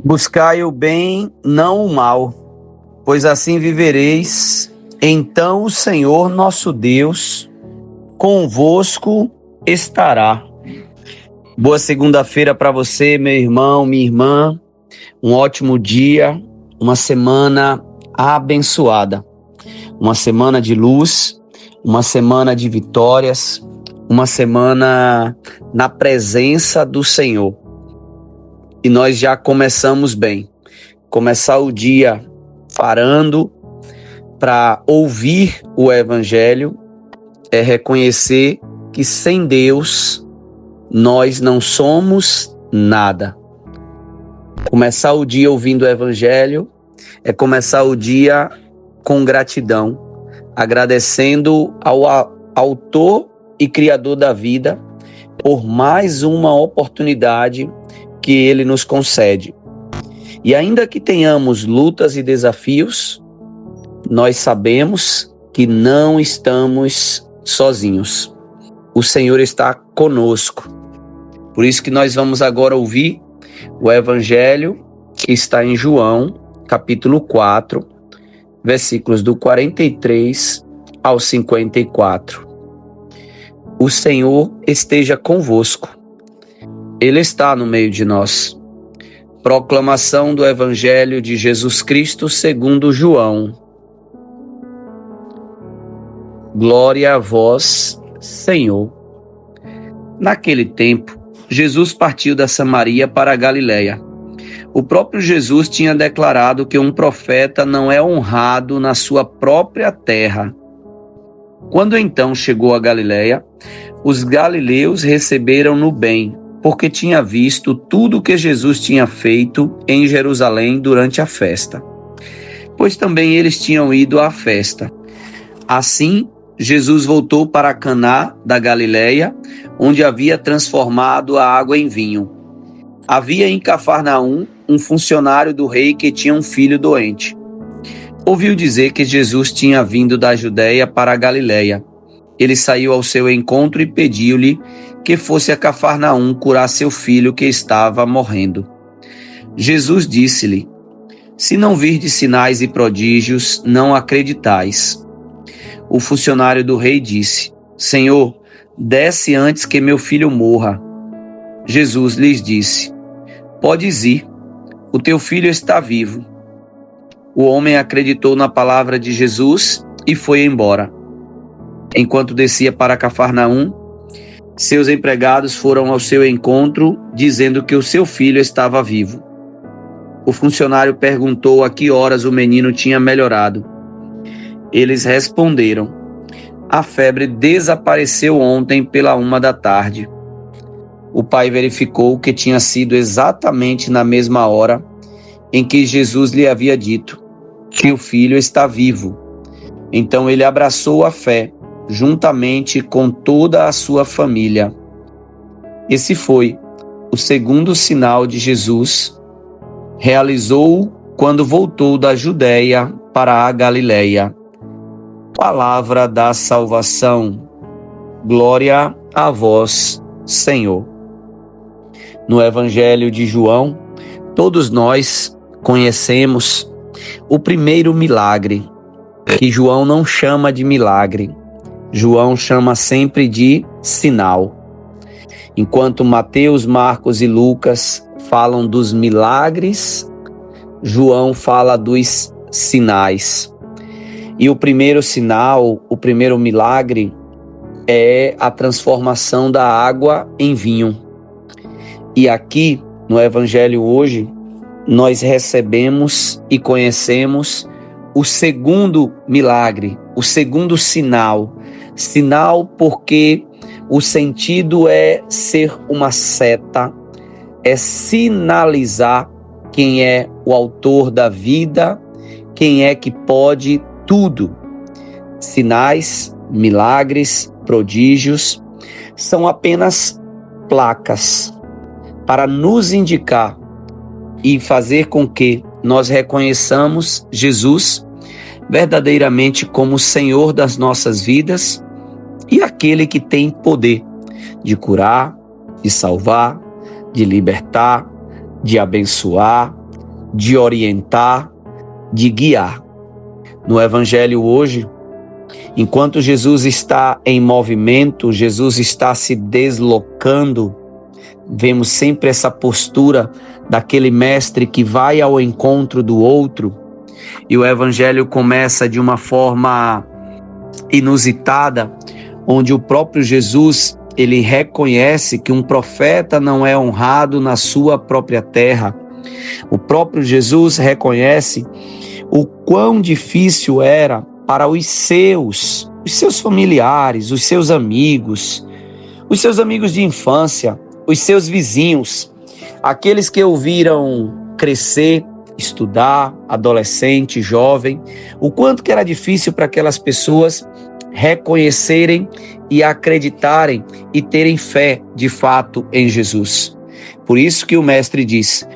Buscai o bem, não o mal, pois assim vivereis. Então o Senhor nosso Deus convosco estará. Boa segunda-feira para você, meu irmão, minha irmã. Um ótimo dia, uma semana abençoada, uma semana de luz, uma semana de vitórias, uma semana na presença do Senhor. E nós já começamos bem. Começar o dia parando para ouvir o Evangelho é reconhecer que sem Deus nós não somos nada. Começar o dia ouvindo o Evangelho é começar o dia com gratidão, agradecendo ao Autor e Criador da vida por mais uma oportunidade que Ele nos concede. E ainda que tenhamos lutas e desafios, nós sabemos que não estamos sozinhos. O Senhor está conosco. Por isso que nós vamos agora ouvir o Evangelho que está em João, capítulo 4, versículos do 43 ao 54. O Senhor esteja convosco. Ele está no meio de nós. Proclamação do Evangelho de Jesus Cristo segundo João. Glória a vós, Senhor. Naquele tempo, Jesus partiu da Samaria para a Galiléia. O próprio Jesus tinha declarado que um profeta não é honrado na sua própria terra. Quando então chegou a Galiléia, os galileus receberam-no bem, porque tinha visto tudo o que Jesus tinha feito em Jerusalém durante a festa. Pois também eles tinham ido à festa. Assim, Jesus voltou para Caná da Galiléia, onde havia transformado a água em vinho. Havia em Cafarnaum um funcionário do rei que tinha um filho doente. Ouviu dizer que Jesus tinha vindo da Judéia para a Galiléia. Ele saiu ao seu encontro e pediu-lhe que fosse a Cafarnaum curar seu filho que estava morrendo. Jesus disse-lhe: se não virdes sinais e prodígios, não acreditais. O funcionário do rei disse: Senhor, desce antes que meu filho morra. Jesus lhes disse: podes ir, o teu filho está vivo. O homem acreditou na palavra de Jesus e foi embora. Enquanto descia para Cafarnaum, seus empregados foram ao seu encontro, dizendo que o seu filho estava vivo. O funcionário perguntou a que horas o menino tinha melhorado. Eles responderam: a febre desapareceu ontem pela 1h. O pai verificou que tinha sido exatamente na mesma hora em que Jesus lhe havia dito que o filho está vivo. Então ele abraçou a fé, juntamente com toda a sua família. Esse foi o segundo sinal de Jesus. Realizou quando voltou da Judéia para a Galiléia. Palavra da salvação. Glória a vós, Senhor. No Evangelho de João, todos nós conhecemos o primeiro milagre, que João não chama de milagre. João chama sempre de sinal. Enquanto Mateus, Marcos e Lucas falam dos milagres, João fala dos sinais. E o primeiro sinal, o primeiro milagre, é a transformação da água em vinho. E aqui, no Evangelho hoje, nós recebemos e conhecemos o segundo milagre, o segundo sinal. Sinal porque o sentido é ser uma seta, é sinalizar quem é o autor da vida, quem é que pode tudo. Sinais, milagres, prodígios são apenas placas para nos indicar e fazer com que nós reconheçamos Jesus verdadeiramente como o Senhor das nossas vidas e aquele que tem poder de curar, de salvar, de libertar, de abençoar, de orientar, de guiar. No Evangelho hoje, enquanto Jesus está em movimento, Jesus está se deslocando, vemos sempre essa postura daquele mestre que vai ao encontro do outro, e o Evangelho começa de uma forma inusitada, onde o próprio Jesus, ele reconhece que um profeta não é honrado na sua própria terra. O próprio Jesus reconhece o quão difícil era para os seus familiares, os seus amigos de infância, os seus vizinhos, aqueles que o viram crescer, estudar, adolescente, jovem, o quanto que era difícil para aquelas pessoas reconhecerem e acreditarem e terem fé de fato em Jesus. Por isso que o mestre diz: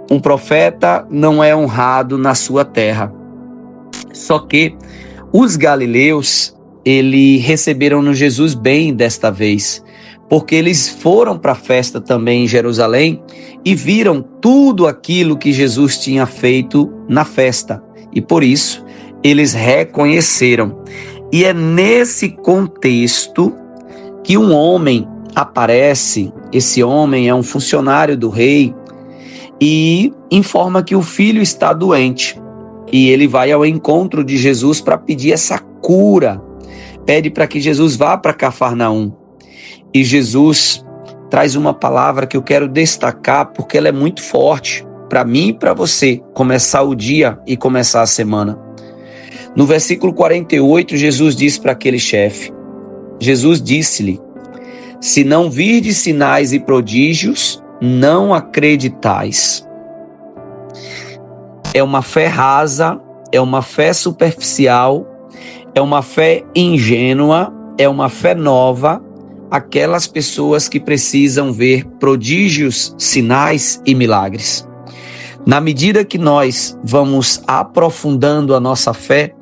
um profeta não é honrado na sua terra. Só que os galileus, eles receberam no Jesus bem desta vez, porque eles foram para a festa também em Jerusalém e viram tudo aquilo que Jesus tinha feito na festa. E por isso, eles reconheceram. E é nesse contexto que um homem aparece. Esse homem é um funcionário do rei e informa que o filho está doente. E ele vai ao encontro de Jesus para pedir essa cura. Pede para que Jesus vá para Cafarnaum. E Jesus traz uma palavra que eu quero destacar porque ela é muito forte para mim e para você começar o dia e começar a semana. No versículo 48, Jesus diz para aquele chefe, Jesus disse-lhe: se não virdes sinais e prodígios, não acreditais. É uma fé rasa, é uma fé superficial, é uma fé ingênua, é uma fé nova, aquelas pessoas que precisam ver prodígios, sinais e milagres. Na medida que nós vamos aprofundando a nossa fé,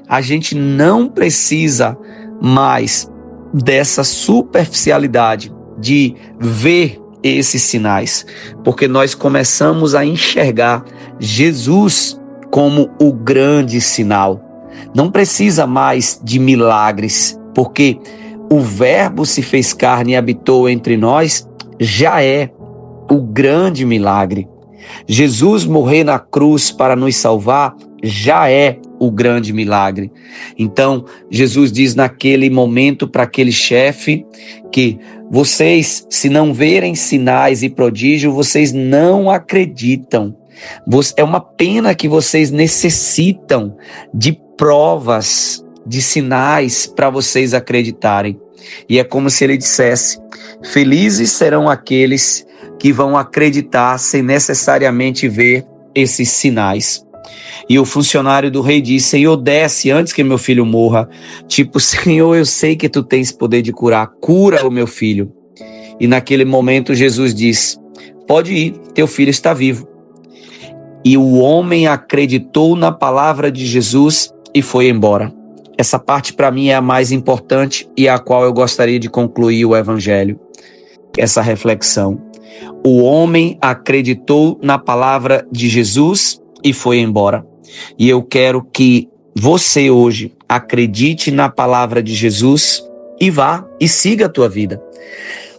a gente não precisa mais dessa superficialidade de ver esses sinais, porque nós começamos a enxergar Jesus como o grande sinal. Não precisa mais de milagres, porque o Verbo se fez carne e habitou entre nós, já é o grande milagre. Jesus morrer na cruz para nos salvar, já é o grande milagre. Então, Jesus diz naquele momento para aquele chefe que vocês, se não verem sinais e prodígios, vocês não acreditam. É uma pena que vocês necessitam de provas, de sinais para vocês acreditarem. E é como se ele dissesse: felizes serão aqueles que vão acreditar sem necessariamente ver esses sinais. E o funcionário do rei disse: Senhor, desce antes que meu filho morra. Tipo, Senhor, eu sei que tu tens poder de curar, cura o meu filho. E naquele momento Jesus diz: pode ir, teu filho está vivo. E o homem acreditou na palavra de Jesus e foi embora. Essa parte para mim é a mais importante e a qual eu gostaria de concluir o evangelho. Essa reflexão. O homem acreditou na palavra de Jesus e foi embora. E eu quero que você hoje acredite na palavra de Jesus e vá e siga a tua vida.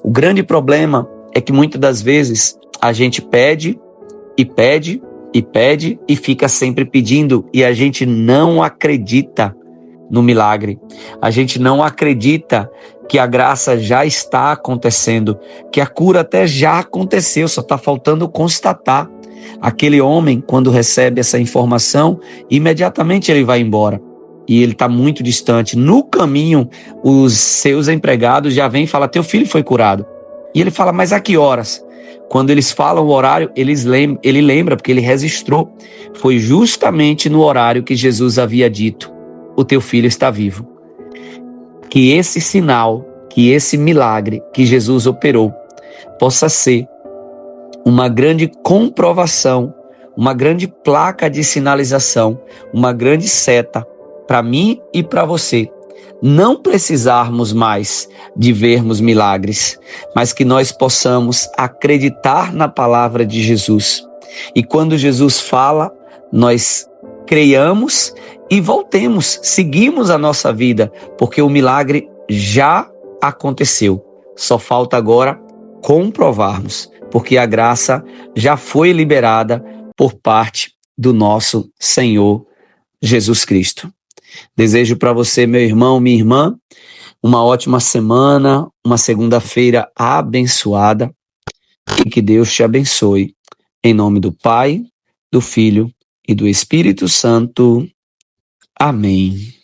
O grande problema é que muitas das vezes a gente pede e pede e pede e fica sempre pedindo e a gente não acredita no milagre. A gente não acredita que a graça já está acontecendo, que a cura até já aconteceu, só está faltando constatar. Aquele homem, quando recebe essa informação, imediatamente ele vai embora. E ele está muito distante. No caminho, os seus empregados já vêm e falam: teu filho foi curado. E ele fala: mas a que horas? Quando eles falam o horário, ele lembra, porque ele registrou. Foi justamente no horário que Jesus havia dito: o teu filho está vivo. Que esse sinal, que esse milagre que Jesus operou, possa ser uma grande comprovação, uma grande placa de sinalização, uma grande seta para mim e para você. Não precisarmos mais de vermos milagres, mas que nós possamos acreditar na palavra de Jesus E quando Jesus fala, nós creiamos e voltemos, seguimos a nossa vida, porque o milagre já aconteceu. Só falta agora comprovarmos, porque a graça já foi liberada por parte do nosso Senhor Jesus Cristo. Desejo para você, meu irmão, minha irmã, uma ótima semana, uma segunda-feira abençoada e que Deus te abençoe. Em nome do Pai, do Filho e do Espírito Santo. Amém.